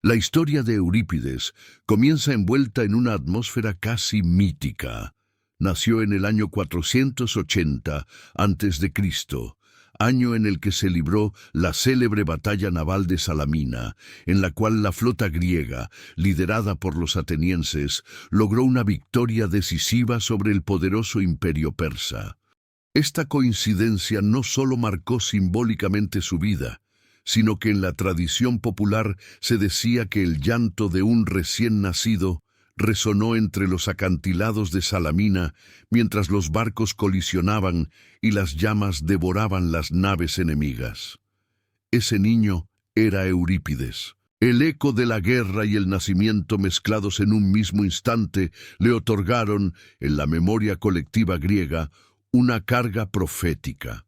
La historia de Eurípides comienza envuelta en una atmósfera casi mítica. Nació en el año 480 a.C., año en el que se libró la célebre batalla naval de Salamina, en la cual la flota griega, liderada por los atenienses, logró una victoria decisiva sobre el poderoso imperio persa. Esta coincidencia no solo marcó simbólicamente su vida, sino que en la tradición popular se decía que el llanto de un recién nacido resonó entre los acantilados de Salamina mientras los barcos colisionaban y las llamas devoraban las naves enemigas. Ese niño era Eurípides. El eco de la guerra y el nacimiento mezclados en un mismo instante le otorgaron, en la memoria colectiva griega, una carga profética,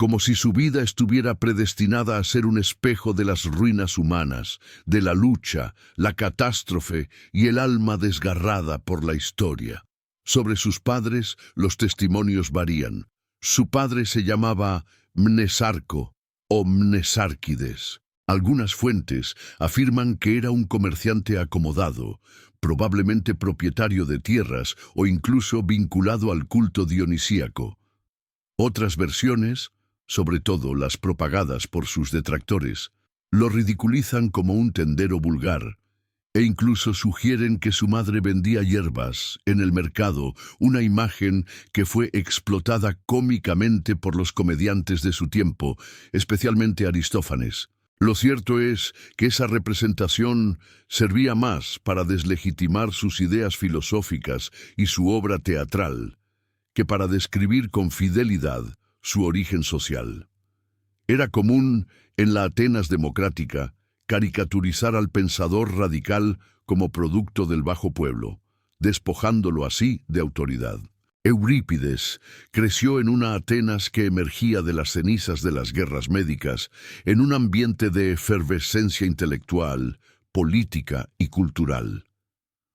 como si su vida estuviera predestinada a ser un espejo de las ruinas humanas, de la lucha, la catástrofe y el alma desgarrada por la historia. Sobre sus padres, los testimonios varían. Su padre se llamaba Mnesarco o Mnesárquides. Algunas fuentes afirman que era un comerciante acomodado, probablemente propietario de tierras o incluso vinculado al culto dionisíaco. Otras versiones, sobre todo las propagadas por sus detractores, lo ridiculizan como un tendero vulgar, e incluso sugieren que su madre vendía hierbas en el mercado, una imagen que fue explotada cómicamente por los comediantes de su tiempo, especialmente Aristófanes. Lo cierto es que esa representación servía más para deslegitimar sus ideas filosóficas y su obra teatral, que para describir con fidelidad su origen social. Era común, en la Atenas democrática, caricaturizar al pensador radical como producto del bajo pueblo, despojándolo así de autoridad. Eurípides creció en una Atenas que emergía de las cenizas de las guerras médicas, en un ambiente de efervescencia intelectual, política y cultural.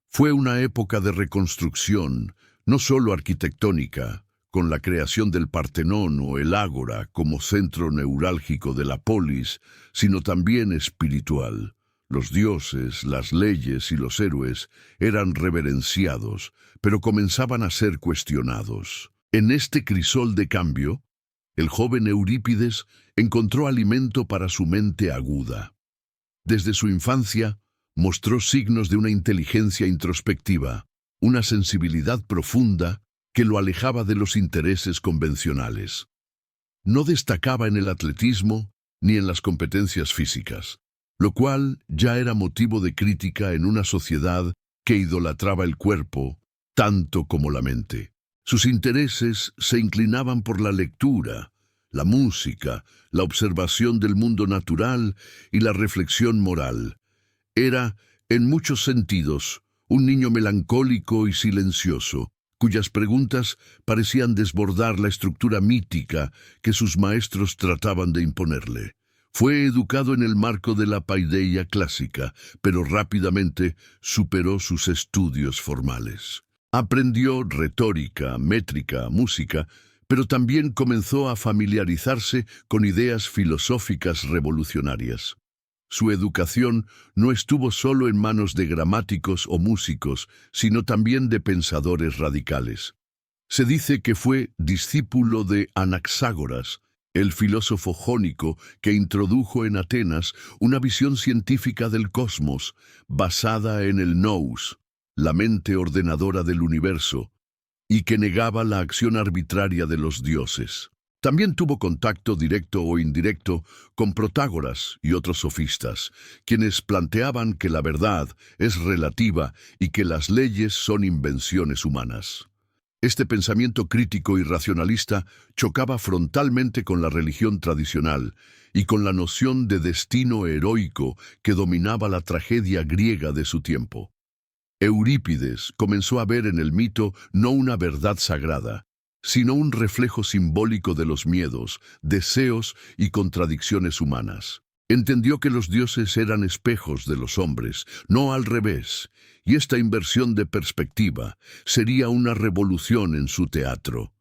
Fue una época de reconstrucción, no solo arquitectónica, con la creación del Partenón o el Ágora como centro neurálgico de la polis, sino también espiritual. Los dioses, las leyes y los héroes eran reverenciados, pero comenzaban a ser cuestionados. En este crisol de cambio, el joven Eurípides encontró alimento para su mente aguda. Desde su infancia, mostró signos de una inteligencia introspectiva, una sensibilidad profunda que lo alejaba de los intereses convencionales. No destacaba en el atletismo ni en las competencias físicas, lo cual ya era motivo de crítica en una sociedad que idolatraba el cuerpo tanto como la mente. Sus intereses se inclinaban por la lectura, la música, la observación del mundo natural y la reflexión moral. Era, en muchos sentidos, un niño melancólico y silencioso, cuyas preguntas parecían desbordar la estructura mítica que sus maestros trataban de imponerle. Fue educado en el marco de la paideia clásica, pero rápidamente superó sus estudios formales. Aprendió retórica, métrica, música, pero también comenzó a familiarizarse con ideas filosóficas revolucionarias. Su educación no estuvo solo en manos de gramáticos o músicos, sino también de pensadores radicales. Se dice que fue discípulo de Anaxágoras, el filósofo jónico que introdujo en Atenas una visión científica del cosmos, basada en el nous, la mente ordenadora del universo, y que negaba la acción arbitraria de los dioses. También tuvo contacto directo o indirecto con Protágoras y otros sofistas, quienes planteaban que la verdad es relativa y que las leyes son invenciones humanas. Este pensamiento crítico y racionalista chocaba frontalmente con la religión tradicional y con la noción de destino heroico que dominaba la tragedia griega de su tiempo. Eurípides comenzó a ver en el mito no una verdad sagrada, sino un reflejo simbólico de los miedos, deseos y contradicciones humanas. Entendió que los dioses eran espejos de los hombres, no al revés, y esta inversión de perspectiva sería una revolución en su teatro.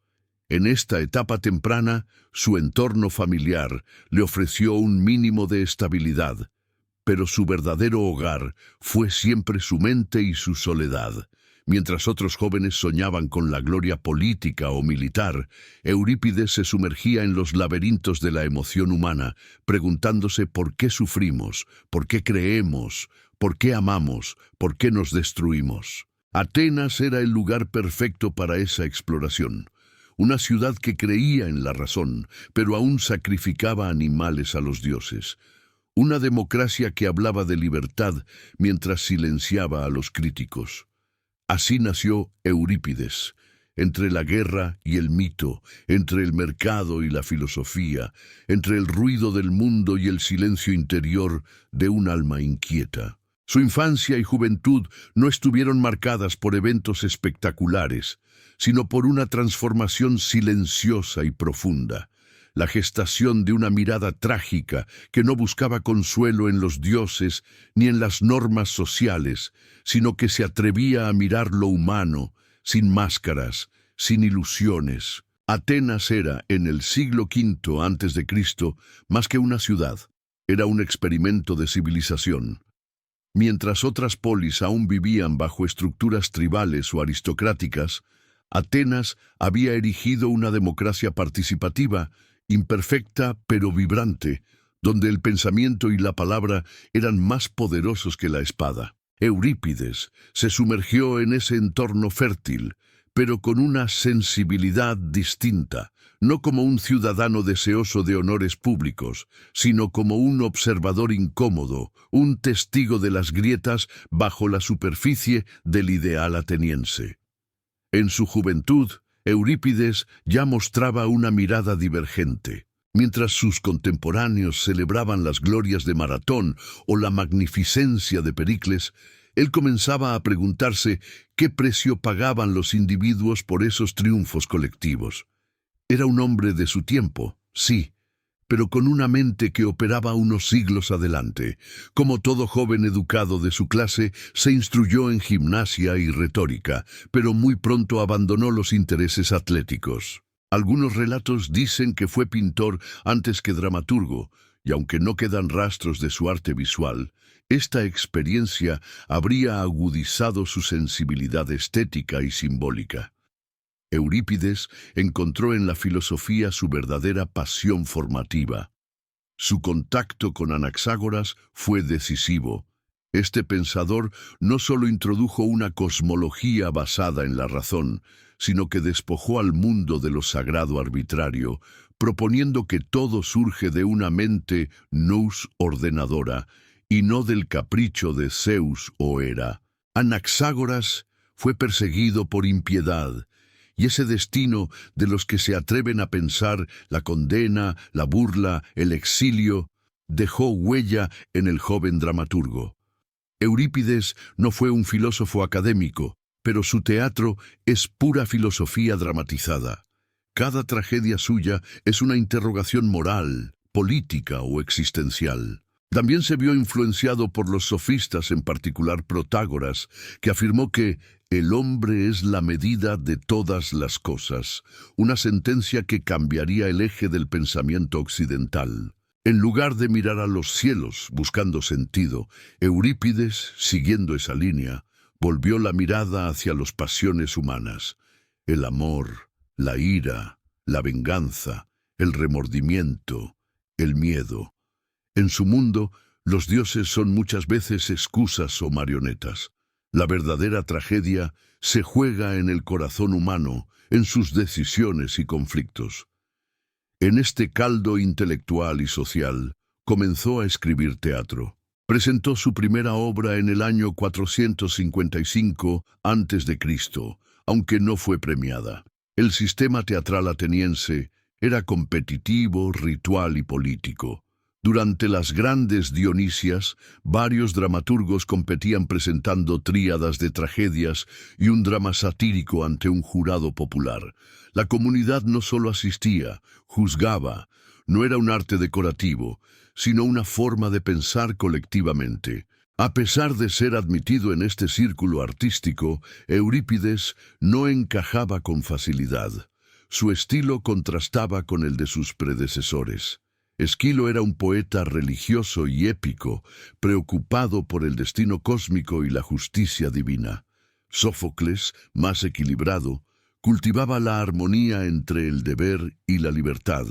En esta etapa temprana, su entorno familiar le ofreció un mínimo de estabilidad, pero su verdadero hogar fue siempre su mente y su soledad. Mientras otros jóvenes soñaban con la gloria política o militar, Eurípides se sumergía en los laberintos de la emoción humana, preguntándose por qué sufrimos, por qué creemos, por qué amamos, por qué nos destruimos. Atenas era el lugar perfecto para esa exploración. Una ciudad que creía en la razón, pero aún sacrificaba animales a los dioses. Una democracia que hablaba de libertad mientras silenciaba a los críticos. Así nació Eurípides, entre la guerra y el mito, entre el mercado y la filosofía, entre el ruido del mundo y el silencio interior de un alma inquieta. Su infancia y juventud no estuvieron marcadas por eventos espectaculares, sino por una transformación silenciosa y profunda. La gestación de una mirada trágica que no buscaba consuelo en los dioses ni en las normas sociales, sino que se atrevía a mirar lo humano, sin máscaras, sin ilusiones. Atenas era, en el siglo V a.C., más que una ciudad, era un experimento de civilización. Mientras otras polis aún vivían bajo estructuras tribales o aristocráticas, Atenas había erigido una democracia participativa, imperfecta pero vibrante, donde el pensamiento y la palabra eran más poderosos que la espada. Eurípides se sumergió en ese entorno fértil, pero con una sensibilidad distinta, no como un ciudadano deseoso de honores públicos, sino como un observador incómodo, un testigo de las grietas bajo la superficie del ideal ateniense. En su juventud, Eurípides ya mostraba una mirada divergente. Mientras sus contemporáneos celebraban las glorias de Maratón o la magnificencia de Pericles, él comenzaba a preguntarse qué precio pagaban los individuos por esos triunfos colectivos. Era un hombre de su tiempo, sí, pero con una mente que operaba unos siglos adelante. Como todo joven educado de su clase, se instruyó en gimnasia y retórica, pero muy pronto abandonó los intereses atléticos. Algunos relatos dicen que fue pintor antes que dramaturgo, y aunque no quedan rastros de su arte visual, esta experiencia habría agudizado su sensibilidad estética y simbólica. Eurípides encontró en la filosofía su verdadera pasión formativa. Su contacto con Anaxágoras fue decisivo. Este pensador no solo introdujo una cosmología basada en la razón, sino que despojó al mundo de lo sagrado arbitrario, proponiendo que todo surge de una mente nous ordenadora y no del capricho de Zeus o Hera. Anaxágoras fue perseguido por impiedad, y ese destino de los que se atreven a pensar la condena, la burla, el exilio, dejó huella en el joven dramaturgo. Eurípides no fue un filósofo académico, pero su teatro es pura filosofía dramatizada. Cada tragedia suya es una interrogación moral, política o existencial. También se vio influenciado por los sofistas, en particular Protágoras, que afirmó que el hombre es la medida de todas las cosas, una sentencia que cambiaría el eje del pensamiento occidental. En lugar de mirar a los cielos buscando sentido, Eurípides, siguiendo esa línea, volvió la mirada hacia las pasiones humanas, el amor, la ira, la venganza, el remordimiento, el miedo. En su mundo, los dioses son muchas veces excusas o marionetas. La verdadera tragedia se juega en el corazón humano, en sus decisiones y conflictos. En este caldo intelectual y social, comenzó a escribir teatro. Presentó su primera obra en el año 455 a.C., aunque no fue premiada. El sistema teatral ateniense era competitivo, ritual y político. Durante las grandes Dionisias, varios dramaturgos competían presentando tríadas de tragedias y un drama satírico ante un jurado popular. La comunidad no solo asistía, juzgaba. No era un arte decorativo, sino una forma de pensar colectivamente. A pesar de ser admitido en este círculo artístico, Eurípides no encajaba con facilidad. Su estilo contrastaba con el de sus predecesores. Esquilo era un poeta religioso y épico, preocupado por el destino cósmico y la justicia divina. Sófocles, más equilibrado, cultivaba la armonía entre el deber y la libertad,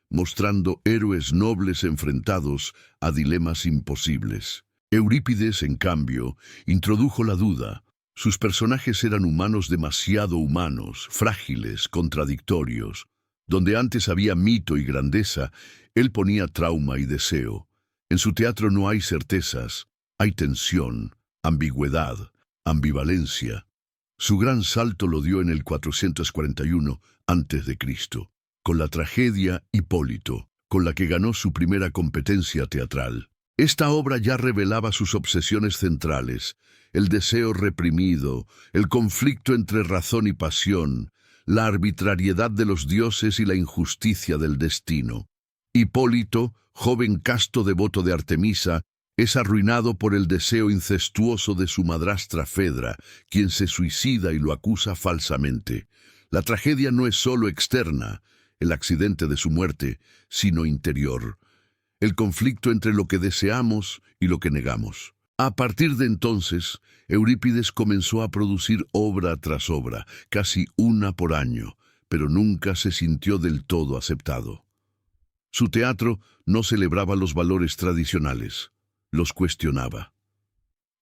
mostrando héroes nobles enfrentados a dilemas imposibles. Eurípides, en cambio, introdujo la duda. Sus personajes eran humanos demasiado humanos, frágiles, contradictorios. Donde antes había mito y grandeza, él ponía trauma y deseo. En su teatro no hay certezas, hay tensión, ambigüedad, ambivalencia. Su gran salto lo dio en el 441 a.C., con la tragedia Hipólito, con la que ganó su primera competencia teatral. Esta obra ya revelaba sus obsesiones centrales, el deseo reprimido, el conflicto entre razón y pasión, la arbitrariedad de los dioses y la injusticia del destino. Hipólito, joven casto devoto de Artemisa, es arruinado por el deseo incestuoso de su madrastra Fedra, quien se suicida y lo acusa falsamente. La tragedia no es solo externa, el accidente de su muerte, sino interior. El conflicto entre lo que deseamos y lo que negamos. A partir de entonces, Eurípides comenzó a producir obra tras obra, casi una por año, pero nunca se sintió del todo aceptado. Su teatro no celebraba los valores tradicionales, los cuestionaba.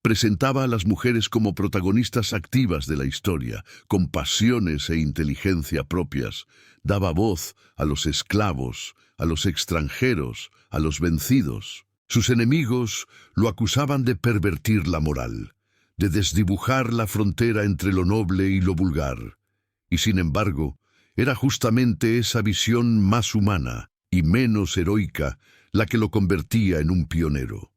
Presentaba a las mujeres como protagonistas activas de la historia, con pasiones e inteligencia propias. Daba voz a los esclavos, a los extranjeros, a los vencidos. Sus enemigos lo acusaban de pervertir la moral, de desdibujar la frontera entre lo noble y lo vulgar. Y sin embargo, era justamente esa visión más humana y menos heroica la que lo convertía en un pionero.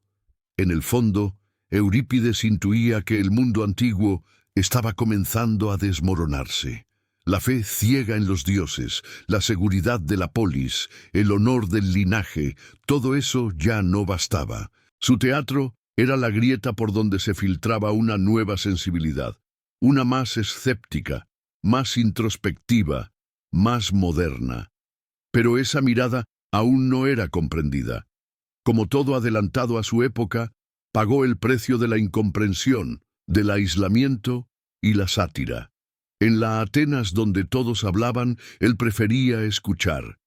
En el fondo, Eurípides intuía que el mundo antiguo estaba comenzando a desmoronarse. La fe ciega en los dioses, la seguridad de la polis, el honor del linaje, todo eso ya no bastaba. Su teatro era la grieta por donde se filtraba una nueva sensibilidad, una más escéptica, más introspectiva, más moderna. Pero esa mirada aún no era comprendida. Como todo adelantado a su época, pagó el precio de la incomprensión, del aislamiento y la sátira. En la Atenas donde todos hablaban, él prefería escuchar.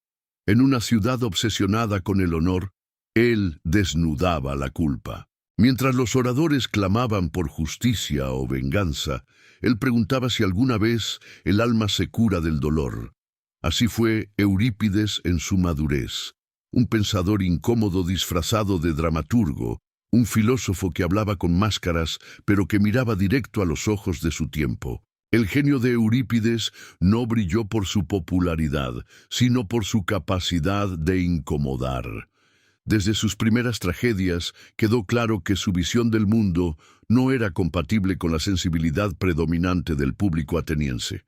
En una ciudad obsesionada con el honor, él desnudaba la culpa. Mientras los oradores clamaban por justicia o venganza, él preguntaba si alguna vez el alma se cura del dolor. Así fue Eurípides en su madurez, un pensador incómodo disfrazado de dramaturgo, un filósofo que hablaba con máscaras, pero que miraba directo a los ojos de su tiempo. El genio de Eurípides no brilló por su popularidad, sino por su capacidad de incomodar. Desde sus primeras tragedias quedó claro que su visión del mundo no era compatible con la sensibilidad predominante del público ateniense.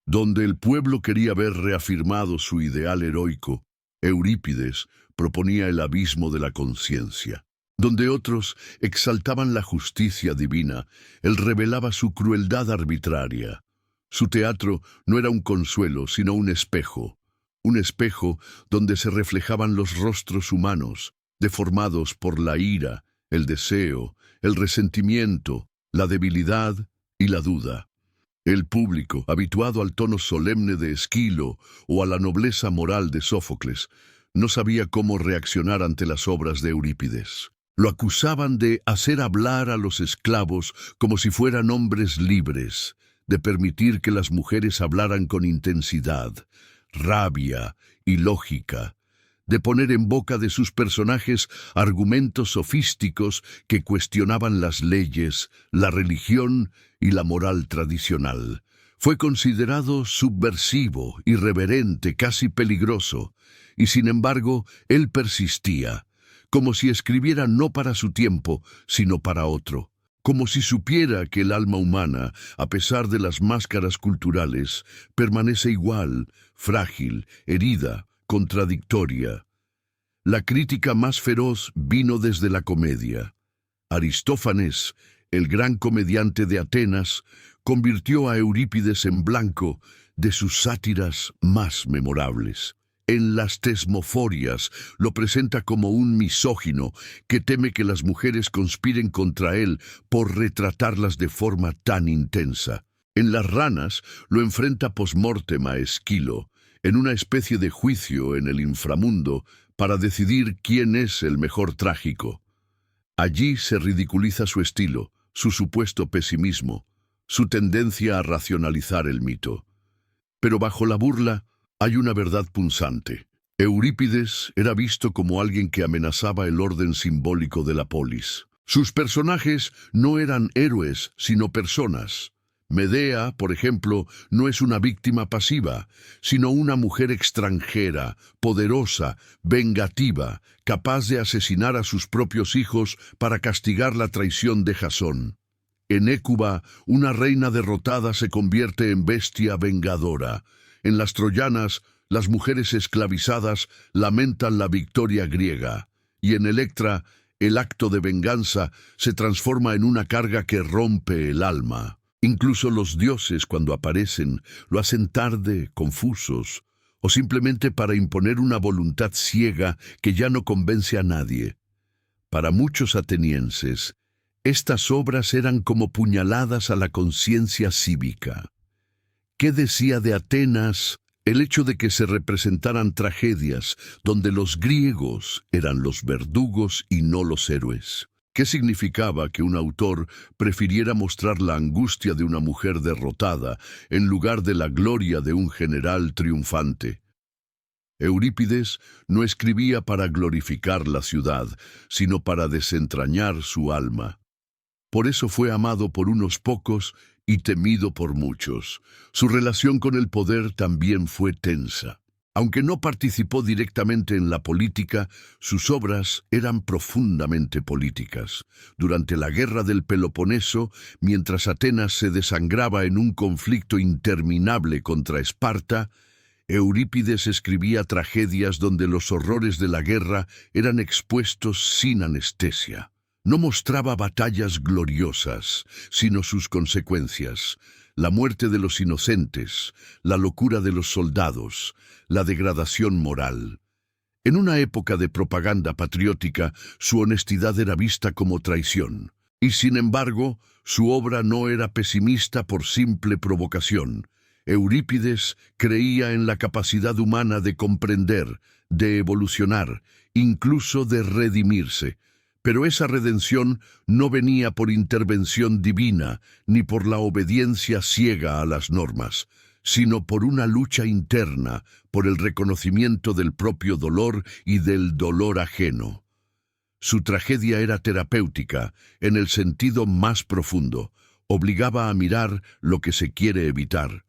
Donde el pueblo quería ver reafirmado su ideal heroico, Eurípides proponía el abismo de la conciencia. Donde otros exaltaban la justicia divina, él revelaba su crueldad arbitraria. Su teatro no era un consuelo, sino un espejo donde se reflejaban los rostros humanos, deformados por la ira, el deseo, el resentimiento, la debilidad y la duda. El público, habituado al tono solemne de Esquilo o a la nobleza moral de Sófocles, no sabía cómo reaccionar ante las obras de Eurípides. Lo acusaban de hacer hablar a los esclavos como si fueran hombres libres, de permitir que las mujeres hablaran con intensidad, rabia y lógica, de poner en boca de sus personajes argumentos sofísticos que cuestionaban las leyes, la religión y la moral tradicional. Fue considerado subversivo, irreverente, casi peligroso, y sin embargo, él persistía, como si escribiera no para su tiempo, sino para otro, como si supiera que el alma humana, a pesar de las máscaras culturales, permanece igual, frágil, herida, contradictoria. La crítica más feroz vino desde la comedia. Aristófanes, el gran comediante de Atenas, convirtió a Eurípides en blanco de sus sátiras más memorables. En las Tesmoforias lo presenta como un misógino que teme que las mujeres conspiren contra él por retratarlas de forma tan intensa. En Las Ranas lo enfrenta post-mortem a Esquilo, en una especie de juicio en el inframundo para decidir quién es el mejor trágico. Allí se ridiculiza su estilo, su supuesto pesimismo, su tendencia a racionalizar el mito. Pero bajo la burla hay una verdad punzante. Eurípides era visto como alguien que amenazaba el orden simbólico de la polis. Sus personajes no eran héroes, sino personas. Medea, por ejemplo, no es una víctima pasiva, sino una mujer extranjera, poderosa, vengativa, capaz de asesinar a sus propios hijos para castigar la traición de Jasón. En Hécuba, una reina derrotada se convierte en bestia vengadora. En las troyanas, las mujeres esclavizadas lamentan la victoria griega. Y en Electra, el acto de venganza se transforma en una carga que rompe el alma. Incluso los dioses, cuando aparecen, lo hacen tarde, confusos, o simplemente para imponer una voluntad ciega que ya no convence a nadie. Para muchos atenienses, estas obras eran como puñaladas a la conciencia cívica. ¿Qué decía de Atenas el hecho de que se representaran tragedias donde los griegos eran los verdugos y no los héroes? ¿Qué significaba que un autor prefiriera mostrar la angustia de una mujer derrotada en lugar de la gloria de un general triunfante? Eurípides no escribía para glorificar la ciudad, sino para desentrañar su alma. Por eso fue amado por unos pocos y temido por muchos. Su relación con el poder también fue tensa. Aunque no participó directamente en la política, sus obras eran profundamente políticas. Durante la guerra del Peloponeso, mientras Atenas se desangraba en un conflicto interminable contra Esparta, Eurípides escribía tragedias donde los horrores de la guerra eran expuestos sin anestesia. No mostraba batallas gloriosas, sino sus consecuencias: la muerte de los inocentes, la locura de los soldados, la degradación moral. En una época de propaganda patriótica, su honestidad era vista como traición. Y sin embargo, su obra no era pesimista por simple provocación. Eurípides creía en la capacidad humana de comprender, de evolucionar, incluso de redimirse. Pero esa redención no venía por intervención divina, ni por la obediencia ciega a las normas, sino por una lucha interna, por el reconocimiento del propio dolor y del dolor ajeno. Su tragedia era terapéutica, en el sentido más profundo. Obligaba a mirar lo que se quiere evitar.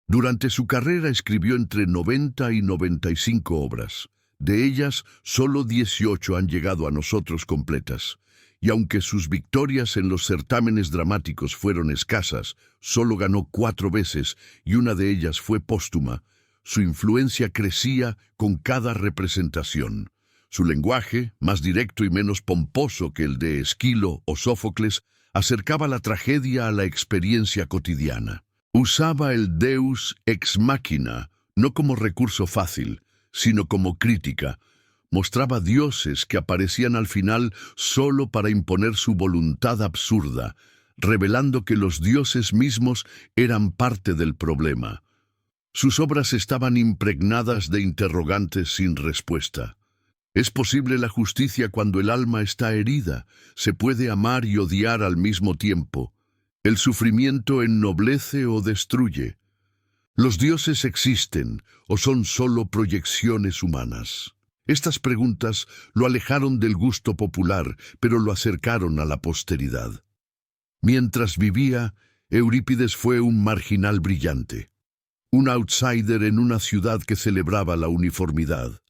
Durante su carrera escribió entre 90 y 95 obras. De ellas, solo 18 han llegado a nosotros completas. Y aunque sus victorias en los certámenes dramáticos fueron escasas, solo ganó 4 veces y una de ellas fue póstuma. Su influencia crecía con cada representación. Su lenguaje, más directo y menos pomposo que el de Esquilo o Sófocles, acercaba la tragedia a la experiencia cotidiana. Usaba el Deus ex machina, no como recurso fácil, sino como crítica. Mostraba dioses que aparecían al final solo para imponer su voluntad absurda, revelando que los dioses mismos eran parte del problema. Sus obras estaban impregnadas de interrogantes sin respuesta. ¿Es posible la justicia cuando el alma está herida? ¿Se puede amar y odiar al mismo tiempo? ¿El sufrimiento ennoblece o destruye? ¿Los dioses existen o son solo proyecciones humanas? Estas preguntas lo alejaron del gusto popular, pero lo acercaron a la posteridad. Mientras vivía, Eurípides fue un marginal brillante, un outsider en una ciudad que celebraba la uniformidad,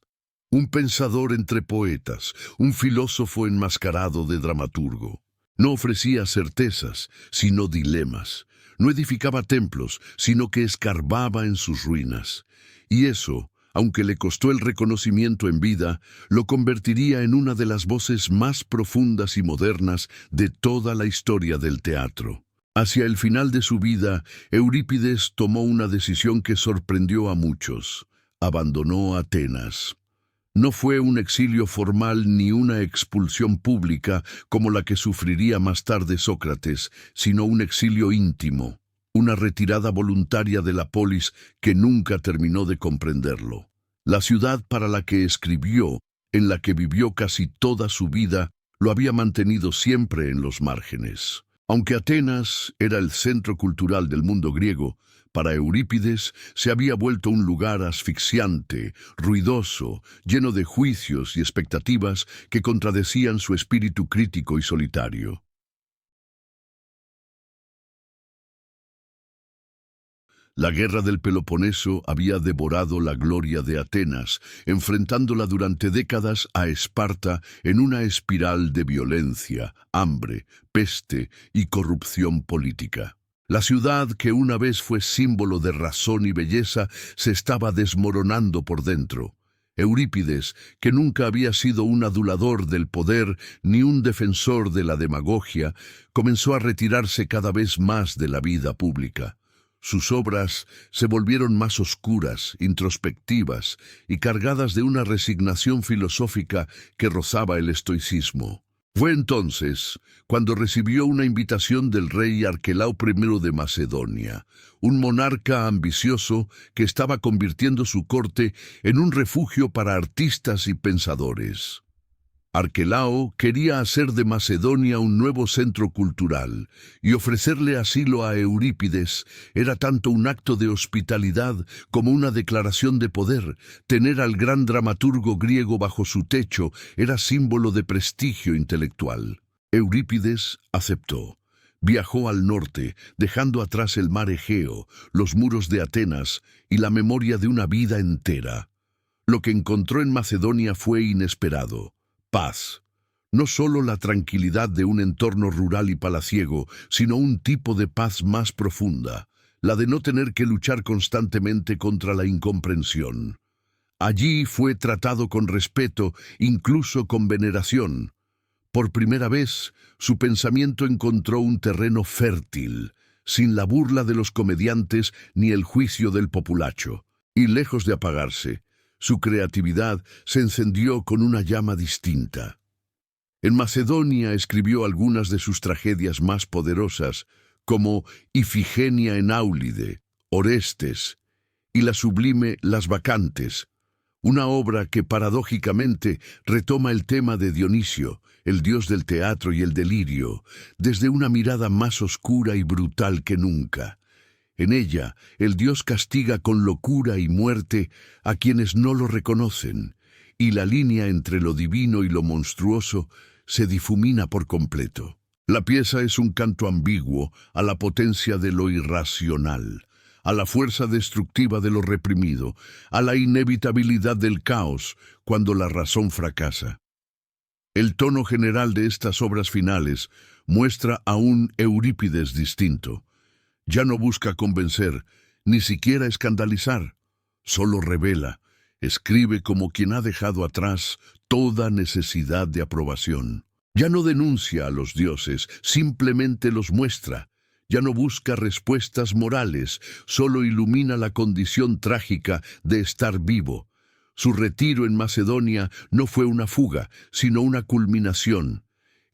un pensador entre poetas, un filósofo enmascarado de dramaturgo. No ofrecía certezas, sino dilemas. No edificaba templos, sino que escarbaba en sus ruinas. Y eso, aunque le costó el reconocimiento en vida, lo convertiría en una de las voces más profundas y modernas de toda la historia del teatro. Hacia el final de su vida, Eurípides tomó una decisión que sorprendió a muchos: abandonó Atenas. No fue un exilio formal ni una expulsión pública como la que sufriría más tarde Sócrates, sino un exilio íntimo, una retirada voluntaria de la polis que nunca terminó de comprenderlo. La ciudad para la que escribió, en la que vivió casi toda su vida, lo había mantenido siempre en los márgenes. Aunque Atenas era el centro cultural del mundo griego, para Eurípides se había vuelto un lugar asfixiante, ruidoso, lleno de juicios y expectativas que contradecían su espíritu crítico y solitario. La guerra del Peloponeso había devorado la gloria de Atenas, enfrentándola durante décadas a Esparta en una espiral de violencia, hambre, peste y corrupción política. La ciudad, que una vez fue símbolo de razón y belleza, se estaba desmoronando por dentro. Eurípides, que nunca había sido un adulador del poder ni un defensor de la demagogia, comenzó a retirarse cada vez más de la vida pública. Sus obras se volvieron más oscuras, introspectivas y cargadas de una resignación filosófica que rozaba el estoicismo. Fue entonces cuando recibió una invitación del rey Arquelao I de Macedonia, un monarca ambicioso que estaba convirtiendo su corte en un refugio para artistas y pensadores. Arquelao quería hacer de Macedonia un nuevo centro cultural, y ofrecerle asilo a Eurípides era tanto un acto de hospitalidad como una declaración de poder. Tener al gran dramaturgo griego bajo su techo era símbolo de prestigio intelectual. Eurípides aceptó. Viajó al norte, dejando atrás el mar Egeo, los muros de Atenas y la memoria de una vida entera. Lo que encontró en Macedonia fue inesperado. Paz. No solo la tranquilidad de un entorno rural y palaciego, sino un tipo de paz más profunda, la de no tener que luchar constantemente contra la incomprensión. Allí fue tratado con respeto, incluso con veneración. Por primera vez, su pensamiento encontró un terreno fértil, sin la burla de los comediantes ni el juicio del populacho. Y lejos de apagarse, su creatividad se encendió con una llama distinta. En Macedonia escribió algunas de sus tragedias más poderosas, como Ifigenia en Áulide, Orestes y la sublime Las Bacantes, una obra que paradójicamente retoma el tema de Dionisio, el dios del teatro y el delirio, desde una mirada más oscura y brutal que nunca. En ella, el dios castiga con locura y muerte a quienes no lo reconocen, y la línea entre lo divino y lo monstruoso se difumina por completo. La pieza es un canto ambiguo a la potencia de lo irracional, a la fuerza destructiva de lo reprimido, a la inevitabilidad del caos cuando la razón fracasa. El tono general de estas obras finales muestra a un Eurípides distinto. Ya no busca convencer, ni siquiera escandalizar, solo revela, escribe como quien ha dejado atrás toda necesidad de aprobación. Ya no denuncia a los dioses, simplemente los muestra. Ya no busca respuestas morales, solo ilumina la condición trágica de estar vivo. Su retiro en Macedonia no fue una fuga, sino una culminación.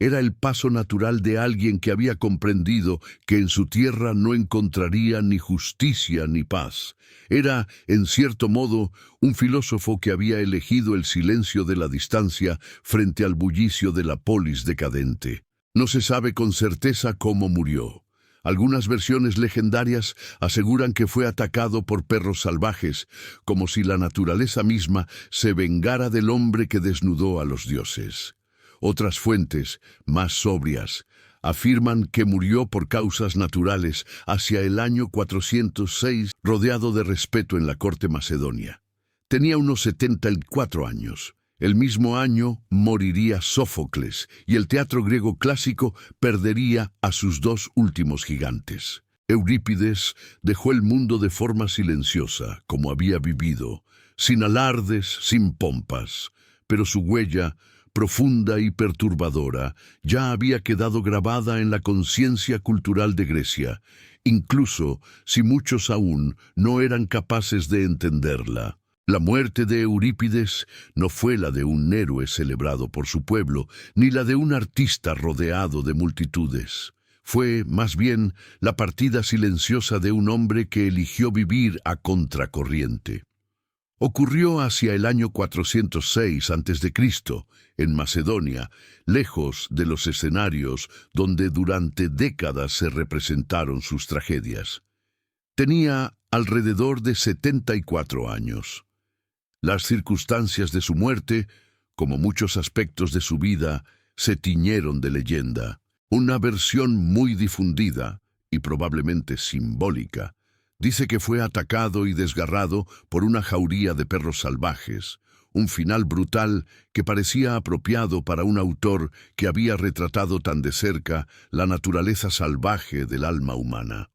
Era el paso natural de alguien que había comprendido que en su tierra no encontraría ni justicia ni paz. Era, en cierto modo, un filósofo que había elegido el silencio de la distancia frente al bullicio de la polis decadente. No se sabe con certeza cómo murió. Algunas versiones legendarias aseguran que fue atacado por perros salvajes, como si la naturaleza misma se vengara del hombre que desnudó a los dioses. Otras fuentes, más sobrias, afirman que murió por causas naturales hacia el año 406, rodeado de respeto en la corte macedonia. Tenía unos 74 años. El mismo año moriría Sófocles y el teatro griego clásico perdería a sus dos últimos gigantes. Eurípides dejó el mundo de forma silenciosa, como había vivido, sin alardes, sin pompas, pero su huella, profunda y perturbadora, ya había quedado grabada en la conciencia cultural de Grecia, incluso si muchos aún no eran capaces de entenderla. La muerte de Eurípides no fue la de un héroe celebrado por su pueblo, ni la de un artista rodeado de multitudes. Fue, más bien, la partida silenciosa de un hombre que eligió vivir a contracorriente. Ocurrió hacia el año 406 a.C., en Macedonia, lejos de los escenarios donde durante décadas se representaron sus tragedias. Tenía alrededor de 74 años. Las circunstancias de su muerte, como muchos aspectos de su vida, se tiñeron de leyenda. Una versión muy difundida, y probablemente simbólica, dice que fue atacado y desgarrado por una jauría de perros salvajes, un final brutal que parecía apropiado para un autor que había retratado tan de cerca la naturaleza salvaje del alma humana.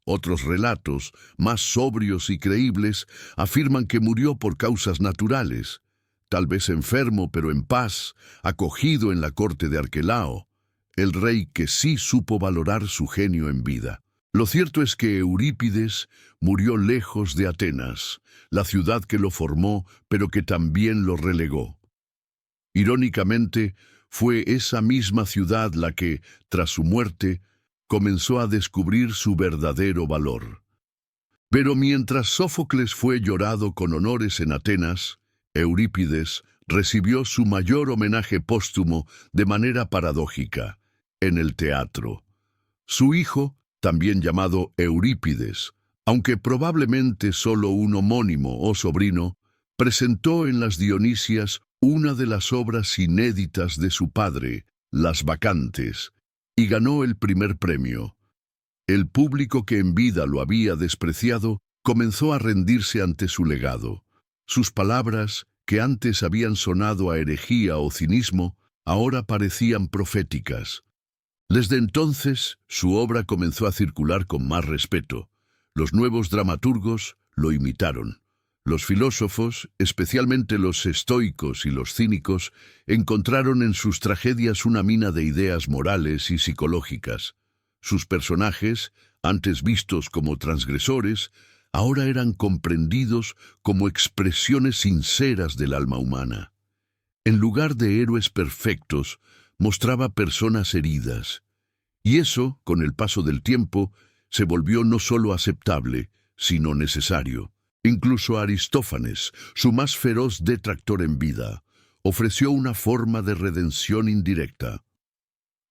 Otros relatos, más sobrios y creíbles, afirman que murió por causas naturales, tal vez enfermo pero en paz, acogido en la corte de Arquelao, el rey que sí supo valorar su genio en vida. Lo cierto es que Eurípides murió lejos de Atenas, la ciudad que lo formó, pero que también lo relegó. Irónicamente, fue esa misma ciudad la que, tras su muerte, comenzó a descubrir su verdadero valor. Pero mientras Sófocles fue llorado con honores en Atenas, Eurípides recibió su mayor homenaje póstumo de manera paradójica, en el teatro. Su hijo, también llamado Eurípides, aunque probablemente solo un homónimo o sobrino, presentó en las Dionisias una de las obras inéditas de su padre, Las Bacantes, y ganó el primer premio. El público que en vida lo había despreciado comenzó a rendirse ante su legado. Sus palabras, que antes habían sonado a herejía o cinismo, ahora parecían proféticas. Desde entonces, su obra comenzó a circular con más respeto. Los nuevos dramaturgos lo imitaron. Los filósofos, especialmente los estoicos y los cínicos, encontraron en sus tragedias una mina de ideas morales y psicológicas. Sus personajes, antes vistos como transgresores, ahora eran comprendidos como expresiones sinceras del alma humana. En lugar de héroes perfectos, mostraba personas heridas. Y eso, con el paso del tiempo, se volvió no solo aceptable, sino necesario. Incluso Aristófanes, su más feroz detractor en vida, ofreció una forma de redención indirecta.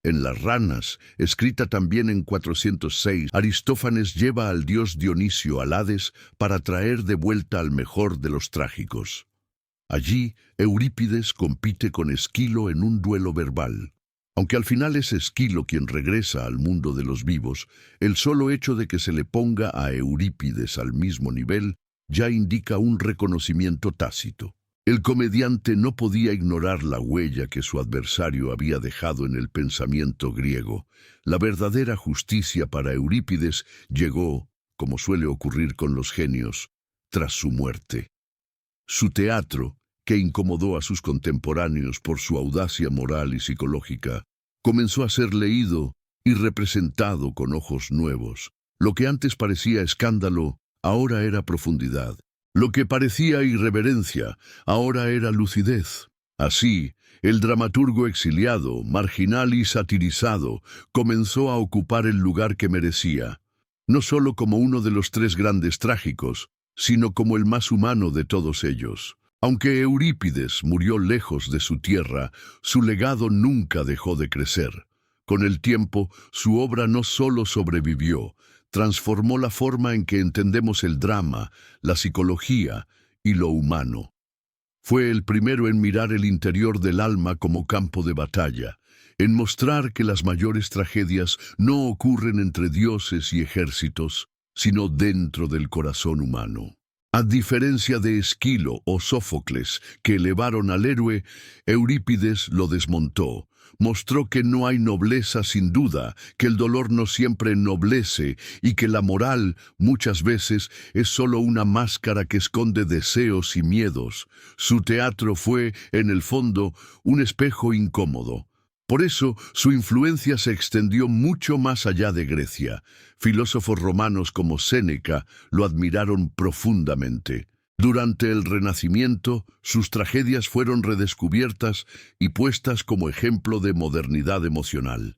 En Las Ranas, escrita también en 406, Aristófanes lleva al dios Dionisio al Hades para traer de vuelta al mejor de los trágicos. Allí, Eurípides compite con Esquilo en un duelo verbal. Aunque al final es Esquilo quien regresa al mundo de los vivos, el solo hecho de que se le ponga a Eurípides al mismo nivel ya indica un reconocimiento tácito. El comediante no podía ignorar la huella que su adversario había dejado en el pensamiento griego. La verdadera justicia para Eurípides llegó, como suele ocurrir con los genios, tras su muerte. Su teatro, que incomodó a sus contemporáneos por su audacia moral y psicológica, comenzó a ser leído y representado con ojos nuevos. Lo que antes parecía escándalo, ahora era profundidad. Lo que parecía irreverencia, ahora era lucidez. Así, el dramaturgo exiliado, marginal y satirizado, comenzó a ocupar el lugar que merecía, no solo como uno de los tres grandes trágicos, sino como el más humano de todos ellos. Aunque Eurípides murió lejos de su tierra, su legado nunca dejó de crecer. Con el tiempo, su obra no solo sobrevivió, transformó la forma en que entendemos el drama, la psicología y lo humano. Fue el primero en mirar el interior del alma como campo de batalla, en mostrar que las mayores tragedias no ocurren entre dioses y ejércitos, sino dentro del corazón humano. A diferencia de Esquilo o Sófocles, que elevaron al héroe, Eurípides lo desmontó. Mostró que no hay nobleza sin duda, que el dolor no siempre ennoblece y que la moral, muchas veces, es solo una máscara que esconde deseos y miedos. Su teatro fue, en el fondo, un espejo incómodo. Por eso, su influencia se extendió mucho más allá de Grecia. Filósofos romanos como Séneca lo admiraron profundamente. Durante el Renacimiento, sus tragedias fueron redescubiertas y puestas como ejemplo de modernidad emocional.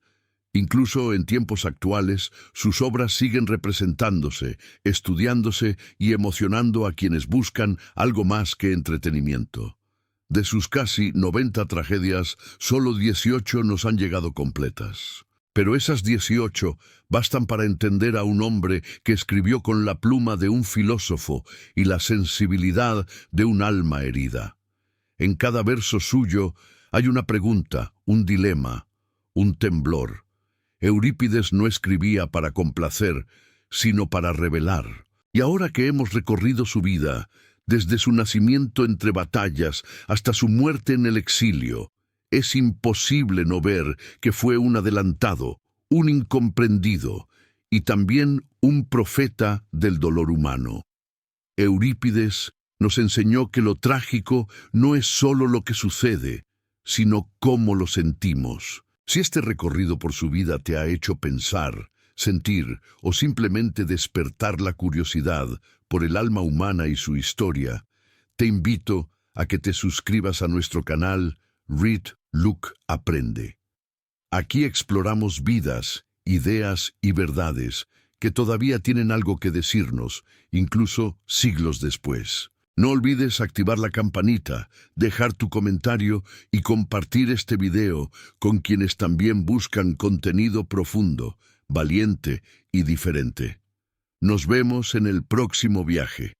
Incluso en tiempos actuales, sus obras siguen representándose, estudiándose y emocionando a quienes buscan algo más que entretenimiento. De sus casi 90 tragedias, solo 18 nos han llegado completas. Pero esas 18 bastan para entender a un hombre que escribió con la pluma de un filósofo y la sensibilidad de un alma herida. En cada verso suyo hay una pregunta, un dilema, un temblor. Eurípides no escribía para complacer, sino para revelar. Y ahora que hemos recorrido su vida, desde su nacimiento entre batallas hasta su muerte en el exilio, es imposible no ver que fue un adelantado, un incomprendido y también un profeta del dolor humano. Eurípides nos enseñó que lo trágico no es solo lo que sucede, sino cómo lo sentimos. Si este recorrido por su vida te ha hecho pensar, sentir o simplemente despertar la curiosidad por el alma humana y su historia, te invito a que te suscribas a nuestro canal Read, Look, Aprende. Aquí exploramos vidas, ideas y verdades que todavía tienen algo que decirnos, incluso siglos después. No olvides activar la campanita, dejar tu comentario y compartir este video con quienes también buscan contenido profundo, valiente y diferente. Nos vemos en el próximo viaje.